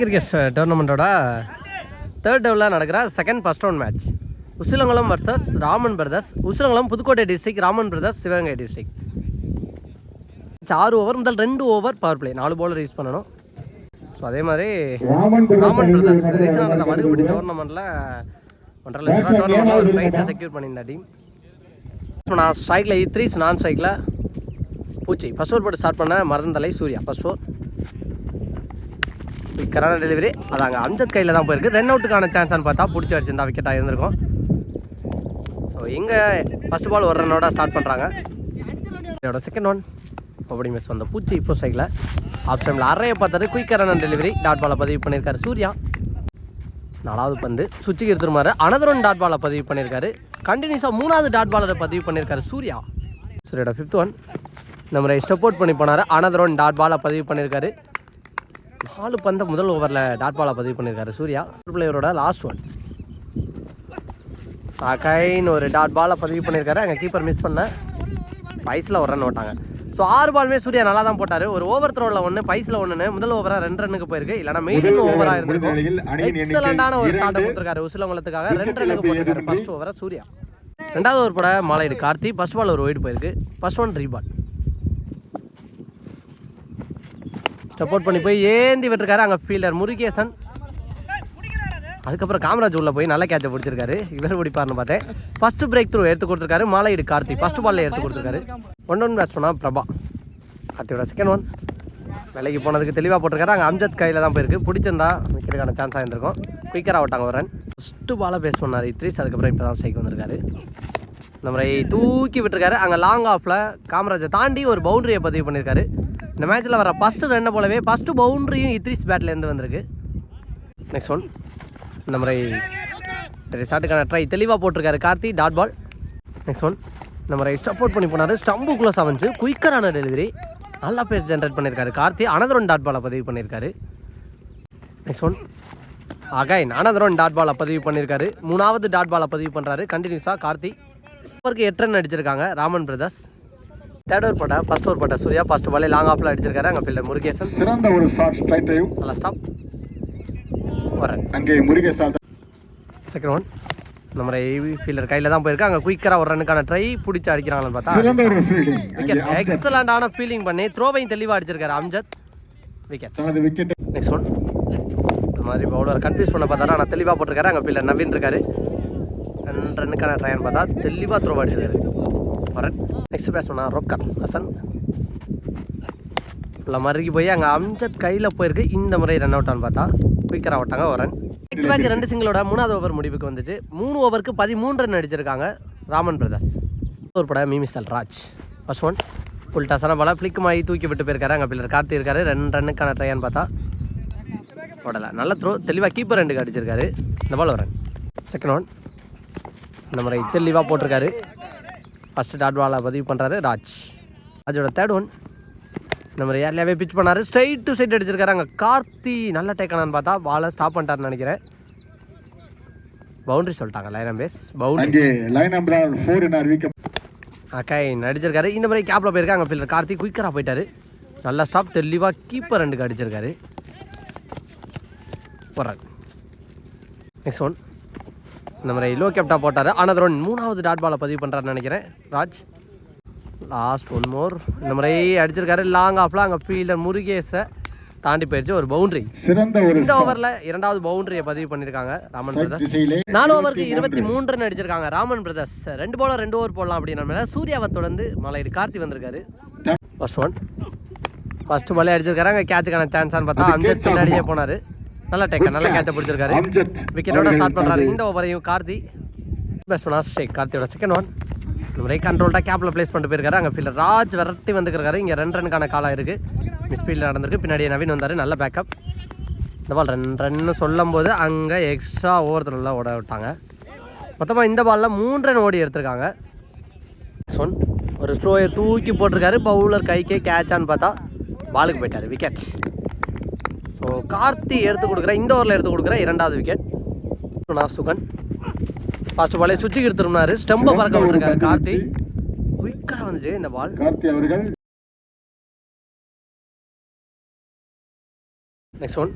Cricket டோர்னமெண்ட்டோட third டேவில் நடக்கிற first round match Usilankulam versus Raman brothers. Usilankulam Pudukkottai district, Raman brothers Sivaganga district. 6 over முதல் 2 over power play, 4 bowler use பண்ணணும். So அதே மாதிரி Raman brothers ரீசனாக நடந்த வடுகுபடி டோர்னமெண்ட்டில் 1.5 லட்சம் டோர்னமெண்ட்டில் ஒரு ப்ரைஸை செக்யூர் பண்ணியிருந்த டீம். நான் ஸ்ட்ரைக்கில் E3, நான் ஸ்ட்ரைக்கில் பூச்சி. ஃபர்ஸ்ட் ஓவர் போட்டு ஸ்டார்ட் பண்ண மருந்தலை சூர்யா. ஃபர்ஸ்ட் ஓவர் விக்கரான டெலிவரி, அது அங்கே அம்ஜத் கையில் தான் போயிருக்கு. ரன் அவுட்டுக்கான சான்ஸ்னு பார்த்தா பிடிச்சி அடிச்சிருந்தா விக்கெட்டாக இருந்திருக்கும். ஸோ இங்கே ஃபஸ்ட் பால் ஒரு ரன்னோட ஸ்டார்ட் பண்ணுறாங்க. இதோட செகண்ட் ஒன் அப்படி மிஸ் வந்த பூச்சி. இப்போ சைக்கில் ஆஃப் டைமில் அறையை பார்த்தாரு. குயிக்கரான டெலிவரி, டாட் பாலை பதிவு பண்ணியிருக்காரு சூர்யா. 4வது பந்து சுவிட்சுக்கு எடுத்துருமாரு. அனதர் ஒன் டாட் பாலை பதிவு பண்ணியிருக்காரு. கண்டினியூஸாக 3வது டாட் பாலரை பதிவு பண்ணியிருக்காரு சூர்யா. சூர்யோட 5th ஒன் இந்த முறை ஸ்டெப் அவுட் பண்ணி போனார். அனதர் ஒன் டாட் பாலை பதிவு பண்ணியிருக்காரு. 4 பந்தை முதல் ஓவரில் டாட் பாலை பதிவு பண்ணியிருக்காரு சூர்யா. பிளேயரோட லாஸ்ட் ஒன் கைன்னு ஒரு டாட் பாலை பதிவு பண்ணியிருக்காரு. அங்கே கீப்பர் மிஸ் பண்ண பைஸில் ஒரு ரன் ஓட்டாங்க. ஸோ 6 பாலுமே சூர்யா நல்லா தான் போட்டார். ஒரு ஓவர் த்ரோவில் 1, பைஸில் 1, முதல் ஓவராக 2 ரன்னுக்கு போயிருக்கு. இல்லைனா மெயின் ஓவராக இருந்திருக்கும். எக்ஸலண்டான ஒரு ஸ்டார்ட்டை கொடுத்துருக்காரு உசிலங்குளத்துக்காக. 2 ரன்னுக்கு போட்டிருக்காரு ஃபர்ஸ்ட் ஓவரை சூர்யா. 2வது ஓவர் போட மாலையீடு கார்த்தி. ஃபர்ஸ்ட் பால் ஒரு ஒயிட் போயிருக்கு. First one ரீபால். சப்போர்ட் பண்ணி போய் ஏந்தி விட்டுருக்காரு அங்கே ஃபீல்டர் முருகேசன். அதுக்கப்புறம் காமராஜ் உள்ள போய் நல்ல கேட்சை பிடிச்சிருக்காரு. இவர் பிடிப்பார்னு பார்த்தேன். ஃபஸ்ட்டு பிரேக் த்ரூ எடுத்து கொடுத்துருக்காரு மாலையீடு கார்த்தி. ஃபஸ்ட் பாலில் எடுத்து கொடுத்துருக்காரு. 1 பேட்ஸ்மேனா பிரபா. கார்த்தியோட செகண்ட் ஒன் விலைக்கு போனதுக்கு தெளிவாக போட்டிருக்காரு. அங்கே அம்ஜத் கையில் தான் போயிருக்கு. பிடிச்சிருந்தா விக்கெட்டுக்கான சான்ஸாக இருந்திருக்கும். குயிக்கராக விட்டாங்க ஒரு ரன். ஃபஸ்ட்டு பாலை பேஸ் பண்ணார் E3. அதுக்கப்புறம் இப்போ தான் ஸ்ட்ரைக் வந்திருக்காரு. இந்த முறை தூக்கி விட்டுருக்காரு. அங்கே லாங் ஆஃபில் காமராஜை தாண்டி ஒரு பவுண்டரியை பதிவு பண்ணியிருக்காரு. இந்த மேட்ச்சில் வர ஃபஸ்ட்டு ரன்னை போலவே ஃபஸ்ட்டு பவுண்டரியும் E3 பேட்லேருந்து வந்திருக்கு. நெக்ஸ்ட் ஒன் இந்த முறை ஷாட்டுக்கான ட்ரை தெளிவாக போட்டிருக்காரு Karthi. Dot ball. Next one இந்த முறை சப்போர்ட் பண்ணி போனார். ஸ்டம்பு க்ளோஸ் ஆச்சு. குயிக்கரான டெலிவரி, நல்லா பேஸ் ஜென்ரேட் பண்ணியிருக்காரு கார்த்தி. அனதர் ஒன் டாட் பாலை பதிவு பண்ணியிருக்காரு. Next one again another one dot பாலை பதிவு பண்ணியிருக்காரு. 3வது டாட் பாலை பதிவு பண்ணுறாரு கண்டினியூஸாக கார்த்தி. ஓவருக்கு 8 ரன் அடிச்சிருக்காங்க ராமன் பிரதர்ஸ். 3rd ஓவர் போட்ட ஃபர்ஸ்ட் ஓவர் போட்ட சூர்யா. ஃபர்ஸ்ட் பாலே லாங் ஆஃபில் அடிச்சிருக்காரு. அங்கே ஃபீல்டர் முருகேசன். சிறந்த ஒரு ஷாட் ஸ்ட்ரைட் டிரைவ். நல்லா ஸ்டாப் வரேன். அங்கே முருகேசன். செகண்ட் ஒன் இந்த முறை ஃபீல்டர் கையில் தான் போயிருக்கு. அங்கே குயிக்கராக ஒரு ரன்னுக்கான ட்ரை பிடிச்சி அடிக்கிறாங்கன்னு பார்த்தா விக்கெட். எக்ஸலண்டான ஃபீல்டிங் பண்ணி த்ரோவையும் தெளிவாக அடிச்சிருக்காரு அம்ஜத். விக்கெட். நெக்ஸ்ட் ஒன் இந்த மாதிரி பவுலர் கன்ஃபியூஸ் பண்ண பார்த்தாரு. ஆனால் தெளிவாக போட்டிருக்காரு. அங்கே ஃபீல்டர் நவீன் இருக்காரு. 2 ரன்னுக்கான ட்ரைன்னு பார்த்தா தெளிவாக த்ரோ அடிச்சிருக்காரு வரேன். நெக்ஸ்ட் பேட்ஸ்மேனா ரொக்கர் ஹசன். ஃபுல்லாக மறுக்கி போய் அங்கே அம்ஜத் கையில் போயிருக்கு. இந்த முறை ரன் அவுட்டான்னு பார்த்தா குயிக்கராக விட்டாங்க ஒரு ரன். பேக் 2 சிங்கிளோட 3வது ஓவர் முடிவுக்கு வந்துச்சு. 3 ஓவருக்கு 13 ரன் அடிச்சிருக்காங்க ராமன் பிரதர்ஸ். ஒரு பட Mimisal Raj. First one full டசன பால ஃப்ளிக் மாயி தூக்கி விட்டு போயிருக்காரு. அங்கே பில்லர் கார்த்தி இருக்காரு. 2 ரன்னுக்கான ட்ரையான்னு பார்த்தா ஓடலை. நல்ல த்ரோ தெளிவாக கீப்பர் 2க்கு அடிச்சிருக்காரு. இந்த பால் ஒரு ரன். செகண்ட் ஒன் இந்த முறை தெளிவாக போட்டிருக்காரு. ஃபஸ்ட்டு டாட் பாலை பதிவு பண்ணுறாரு ராஜ். ராஜோட 3rd ஒன் இந்த மாதிரி ஏர்லியாகவே பிச் பண்ணார். ஸ்ட்ரைட் டு சைட் அடிச்சிருக்காரு. அங்கே கார்த்தி நல்ல டேக்கானான்னு பார்த்தா பாலை ஸ்டாப் பண்ணிட்டாருன்னு நினைக்கிறேன். பவுண்டரி சொல்லிட்டாங்க. Line pace boundary. அக்கா அடிச்சிருக்காரு. இந்த மாதிரி கேப்பில் போயிருக்காங்க. அங்கே ஃபீல்டர் கார்த்தி குயிக்கராக போயிட்டாரு. நல்லா ஸ்டாப் தெளிவாக கீப்பர் 2க்கு அடிச்சிருக்காரு. போடுறாரு. நெக்ஸ்ட் ஒன் இந்த மாதிரி லோ கேப்டாக போட்டார். அனதர் ஒன் 3வது டாட் பாலை பதிவு பண்ணுறாருன்னு நினைக்கிறேன் ராஜ். லாஸ்ட் ஒன் மோர் இந்த முறை அடிச்சிருக்காரு. லாங் ஆஃப்ல அங்கே ஃபீல்டர் முருகேசை தாண்டி போயிடுச்சு. ஒரு பவுண்டரி. இந்த ஓவரில் 2வது பவுண்டரியை பதிவு பண்ணியிருக்காங்க ராமன் பிரதர்ஸ். 4 ஓவருக்கு 23 ரன் அடிச்சிருக்காங்க ராமன் பிரதர்ஸ். 2 பவுலர் 2 ஓவர் போடலாம் அப்படின்னா சூர்யாவை தொடர்ந்து மலையீடு கார்த்தி வந்திருக்காரு. ஃபர்ஸ்ட் ஒன் ஃபர்ஸ்ட் பாலே அடிச்சிருக்காரு. அங்கே கேட்சுக்கான சான்ஸான்னு பார்த்தா அம்ஜத் பின்னாடியே போனார். நல்லா டேக்க நல்ல கேட்சை பிடிச்சிருக்காரு. விக்கெட்டோட ஸ்டார்ட் பண்ணுறாரு இந்த ஓவரையும் கார்த்தி. பேட்ஸ்மேனா ஷேக். கார்த்தியோட செகண்ட் ஒன் இந்த முறை கண்ட்ரோல்டாக கேப்பில் பிளேஸ் பண்ணிட்டு போயிருக்காரு. அங்கே ஃபீல்டர் ராஜ் விரட்டி வந்துருக்காரு. இங்கே 2 ரன்னுக்கான காலாக இருக்குது. மிஸ்பீல்டில் நடந்திருக்கு. பின்னாடியே நவீன் வந்தார். நல்ல பேக்கப். இந்த பால் 2 ரன்னு சொல்லும் போது அங்கே எக்ஸ்ட்ரா ஓவர்த்தில் ஓட விட்டாங்க. மொத்தமாக இந்த பாலில் 3 ரன் ஓடி எடுத்திருக்காங்க. ஒன் ஒரு ஸ்லோயை தூக்கி போட்டிருக்காரு. பவுலர் கைக்கே கேட்சான்னு பார்த்தா பாலுக்கு போயிட்டார். விக்கெட். ஸோ கார்த்தி எடுத்து கொடுக்குற இந்த ஓவரில் எடுத்து கொடுக்குற 2வது விக்கெட். சுகன் ஃபர்ஸ்ட் பாலே சுற்றிக்கு எடுத்துருந்தாரு. ஸ்டம்பை பறக்க விட்டுருக்காரு கார்த்தி. குயிக்கராக வந்துச்சு இந்த பால். கார்த்தி அவர்கள் நெக்ஸ்ட் ஒன்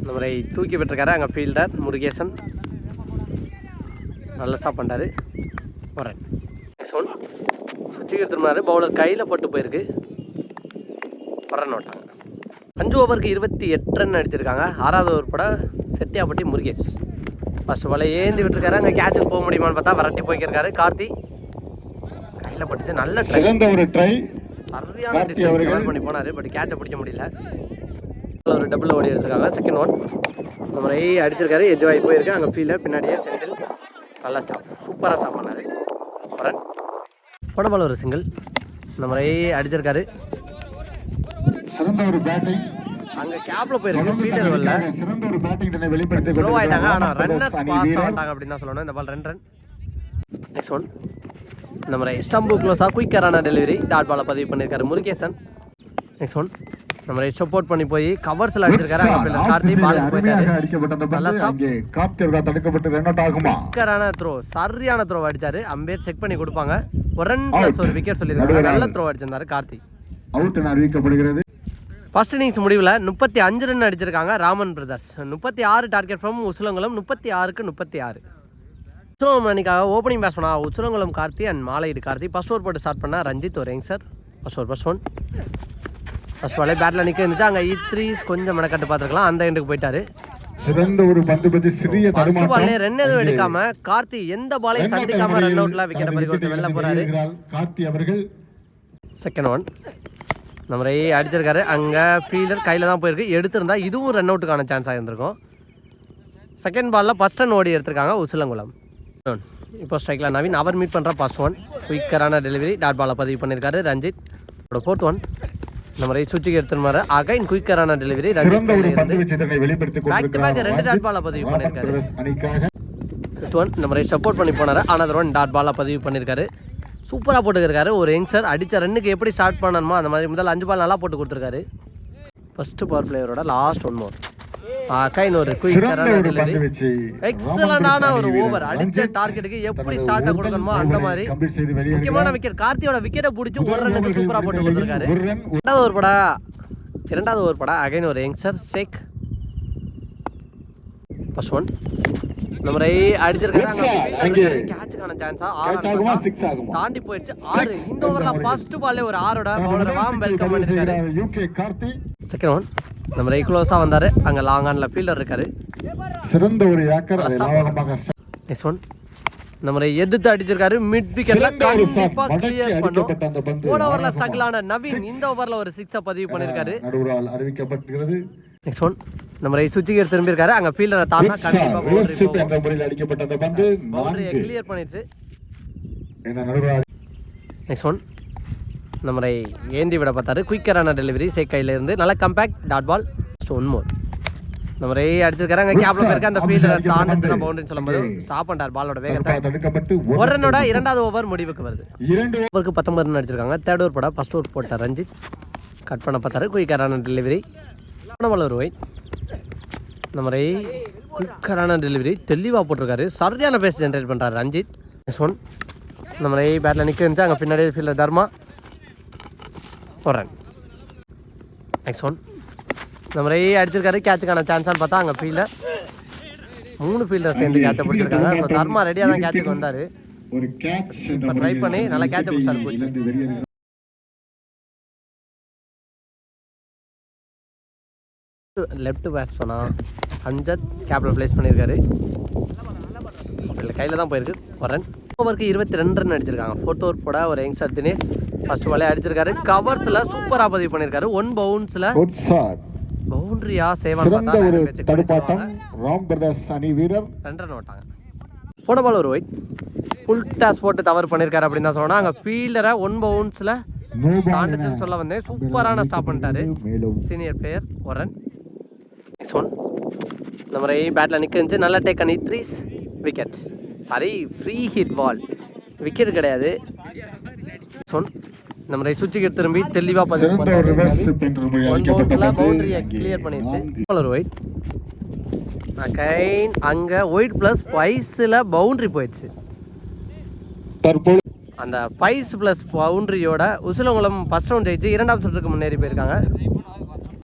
நம்மளை தூக்கி விட்டுருக்காரு அங்கே ஃபீல்டர் முருகேசன். நல்லா ஸ்டாப் பண்ணிட்டாரு. வரேன் நெக்ஸ்ட் ஒன் சுவிட்சுக்கு எடுத்துருந்தாரு. பவுலர் கையில் பட்டு போயிருக்கு. ரன் ஓட்டாங்க. 5 ஓவருக்கு 28 ரன் அடிச்சிருக்காங்க. 6வது ஓவர் பட செட்டியாப்பட்டி முருகேஷ். ஃபர்ஸ்ட் பாலை ஏந்தி விட்டுருக்காரு. அங்கே கேட்சுக்கு போக முடியுமான்னு பார்த்தா விரட்டி போய்க்கிருக்காரு. கார்த்தி கையில் பட்டுச்சு. நல்ல ட்ரை, சரியான டிஸ்டன்ஸ் கவர் பண்ணி போனார். பட் கேட்சை பிடிக்க முடியல. ஒரு டபுள் ஓடி எடுத்திருக்காங்க. செகண்ட் ஒன் நம்ம அடிச்சிருக்காரு. எஜ் வாங்கி போயிருக்கு. அங்கே ஃபீல்டர் பின்னாடியே செந்தில் நல்லா ஸ்டாப், சூப்பராக ஸ்டாப் பண்ணார். ரன் போன பால் ஒரு சிங்கிள் நம்ம அடிச்சிருக்காரு. அங்கே கேப்ல போயிருக்கு. ஃபீல்டர் வரல, ஸ்லோ ஆகிட்டாங்க. ஆனால் ரன்னர்ஸ் ஃபாஸ்ட்டாக வந்துட்டாங்க அப்படின்னு தான் சொல்லணும். இந்த பால் 2 ரன். நெக்ஸ்ட் ஒன் நம்ம ஸ்டம்பு க்ளோஸாக குயிக்கரான டெலிவரி டாட் பாலை பதிவு பண்ணியிருக்காரு முருகேசன். நெக்ஸ்ட் ஒன் நம்ம சப்போர்ட் பண்ணி போய் கவர்ஸ்ல அடிச்சிருக்காரு. கார்த்தி பால் போயிட்டாரு. நல்லா ஸ்டாப். குயிக்கரான த்ரோ, சரியான த்ரோ அடிச்சாரு. அம்பேர் செக் பண்ணி கொடுப்பாங்க. ஒரு ரன் பிளஸ் ஒரு விக்கெட் சொல்லியிருக்காங்க. நல்ல த்ரோ அடிச்சிருந்தாரு கார்த்தி. அவுட் என அறிவிக்கப்படுகிறது. ஃபர்ஸ்ட் இன்னிங்ஸ் முடிவில் 35 ரன் அடிச்சிருக்காங்க Raman brothers. 36 target from Usulankulam. 36க்கு 36. உசுலங்குளம் அன்னைக்காக ஓப்பனிங் பேட்ஸ்மனா Usulankulam Karthi and Malaiyeedu Karthi. First over போட்டு ஸ்டார்ட் பண்ணால் ரஞ்சித் ஒரு யங்ஸ்டர். ஃபர்ஸ்ட் ஒன் ஃபர்ஸ்ட் பாலே பேட்டில் நிற்க இருந்துச்சு. அங்கே த்ரீஸ் கொஞ்சம் மெனக்கட்டு பார்த்துருக்கலாம். அந்த எண்டுக்கு போயிட்டாரு. ஃபர்ஸ்ட் பால்லே ரன் எதுவும் எடுக்காம கார்த்தி எந்த பாலையும் சந்திக்காம ரன் அவுட்ல விக்கெட்டை பறிக்க வெளில போறாரு. செகண்ட் ஒன் நம்ம அடிச்சிருக்காரு. அங்கே ஃபீல்டர் கையில் தான் போயிருக்கு. எடுத்திருந்தா இதுவும் ரன் அவுட்டுக்கான சான்ஸ் ஆகிருந்திருக்கும். செகண்ட் பாலில் ஃபர்ஸ்ட் ரன் ஓடி எடுத்திருக்காங்க உசுலங்குளம். இப்போ ஸ்ட்ரைக்கில் நவீன் அவர் மீட் பண்ணுற ஃபர்ஸ்ட் ஒன் குயிக்கரான டெலிவரி டாட் பாலை பதிவு பண்ணியிருக்காரு ரஞ்சித். ஃபோர்த் ஒன் நம்ம சுவிட்சுக்கு எடுத்துருமாரு. அகைன் குயிக்கரான delivery Ranjith. Back to back 2 dot பாலை பதிவு பண்ணியிருக்காரு. ஃபிஃப்த் ஒன் நம்ம சப்போர்ட் பண்ணி போனார். அனதர் ஒன் டாட் பாலை பதிவு பண்ணியிருக்காரு. சூப்பராக போட்டுருக்காரு. ஒரு யங்ஸ்டர் அடித்த ரன்னுக்கு எப்படி ஸ்டார்ட் பண்ணணுமோ அந்த மாதிரி முதல் 5 பால் நல்லா போட்டு கொடுத்துருக்காரு. ஃபர்ஸ்ட் பவர் பிளேயரோட லாஸ்ட் ஒன் மோர் கைன் ஒரு குயிக்கரான டெலிவரி. எக்ஸலண்டான ஒரு ஓவர். அடித்த டார்கெட்டுக்கு எப்படி ஸ்டார்ட்டை கொடுக்கணுமோ அந்த மாதிரி முக்கியமான விக்கெட். கார்த்தியோட விக்கெட்டை பிடிச்சி ஒரு ரன்னுக்கு சூப்பராக போட்டு கொடுத்துருக்காரு. 2வது ஓவர் படா அகைன் ஒரு யங்ஸ்டர் ஷேக். ஃபர்ஸ்ட் ஒன் நம்ம அடிச்சிருக்காரு. கேட்சுக்கான சான்ஸா தாண்டி போயிடுச்சு. 6 இந்த ஓவர்ல ஃபர்ஸ்ட் பால்லே ஒரு 6ஓட பவுலர் வாம் வெல்கம் பண்ணிருக்காரு. செகண்ட் ஒன் நம்ம க்ளோஸா வந்தாரு. அங்க லாங் ஆன்ல ஃபீல்டர் இருக்காரு. சிறந்த ஒரு ஏக்கர். நெக்ஸ்ட் ஒன் நம்ம எதிர்த்து அடிச்சிருக்காரு. மிட் விக்கெட்ல கண்டிப்பா கிளியர் பண்ணும். போன ஓவர்ல ஸ்ட்ரகிள் ஆன நவீன் இந்த ஓவர்ல ஒரு 6 பதிவு பண்ணிருக்காரு. நடுவரால் அறிவிக்கப்பட்டிருக்கிறது. நெக்ஸ்ட் ஒன் நம்ம சுவிட்சுக்கு திரும்பி இருக்காரு. அங்க ஃபீல்டரை தாண்டா கண்டிப்பா பவுண்டரி அடிக்கப்பட்ட அந்த பந்து பவுண்டரியை கிளியர் பண்ணிடுச்சு. நெக்ஸ்ட் ஒன் நம்ம ஏந்தி விட பார்த்தாரு. குயிக்கரான டெலிவரி சேக் கையில இருந்து நல்ல compact dot ball. One more நம்ம அடிச்சிருக்காரு. அங்கே கேப்ல போயிருக்க அந்த ஃபீல்டரை தாண்டிச்சுன்னா பவுண்டரின்னு சொல்லும்போது ஸ்டாப் பண்ணிட்டார் பாலோட வேகத்தை. ஒரு ரன்னோட 2வது ஓவர் முடிவுக்கு வருது. 2 ஓவருக்கு 19 ரன் அடிச்சிருக்காங்க. தேர்ட் ஓவர் போட ஃபர்ஸ்ட் ஓவர் போட்டார் ரஞ்சித். கட் பண்ண பார்த்தாரு. குயிக்கரான டெலிவரி. ஒரு ஒயிட் நம்ம குயிக்கரான டெலிவரி தெளிவாக போட்டிருக்காரு. சரியான பேஸ் ஜென்ரேட் பண்ணுறாரு ரஞ்சித். நெக்ஸ்ட் ஒன் நம்ம பேட்டில் நிற்க இருந்துச்சு. அங்கே பின்னாடி ஃபீல்டர் தர்மா ஒரு ரன். நெக்ஸ்ட் ஒன் நம்ம அடிச்சிருக்காரு. கேட்சுக்கான சான்ஸான்னு பார்த்தா அங்கே ஃபீல்டர் 3 ஃபீல்டர் சேர்ந்து கேட்சை பிடிச்சிருக்காங்க. ஸோ தர்மா ரெடியாக தான் கேட்சுக்கு வந்தார். இப்போ ட்ரை பண்ணி நல்லா கேட்சை பிடிச்சாரு. போச்சு லெஃப்ட் பேட்ஸ்மனா அம்ஜத் கேப்ல பிளேஸ் பண்ணியிருக்காரு. கையில் தான் போயிருக்கு. ஒரு ரன். ஓவருக்கு 22 ரன் அடிச்சிருக்காங்க. 4th ஓவர் போட ஒரு யங்ஸ்டர் தினேஷ் ஃபர்ஸ்ட் பாலே அடிச்சிருக்காரு. கவர்ஸில் சூப்பராக பதிவு பண்ணியிருக்காரு. 1 பவுன்ஸில் பவுண்டரியா சேவன் பார்த்தா 2 ரன் ஓட்டாங்க. போன பால் ஒரு ஒயிட். ஃபுல் டாஸ் போட்டு தவறு பண்ணியிருக்காரு அப்படின்னு தான் சொன்னால் அங்கே ஃபீல்டரை 1 பவுன்ஸில் தாண்டிச்சுன்னு சொல்ல வந்தேன். சூப்பரான ஸ்டாப் பண்ணிட்டாரு சீனியர் பிளேயர். ஒரு ரன். நெக்ஸ்ட் ஒன் நம்ம பேட்டில் நிற்க இருந்துச்சு. நல்லா take and 3 wicket. Sorry free hit ball, wicket கிடையாது. ஒன் நம்ம சுவிட்சுக்கு திரும்பி தெளிவாக பவுண்டரியை கிளியர் பண்ணிடுச்சு. ஒரு ஒயிட் அகைன் அங்கே ஒயிட் ப்ளஸ் 5ல் பவுண்டரி போயிடுச்சு. அந்த 5 + பவுண்டரியோட உசுலங்குளம் ஃபர்ஸ்ட் ரவுண்ட் ஜெயிச்சு 2ஆம் சுற்றுக்கு முன்னேறி போயிருக்காங்க.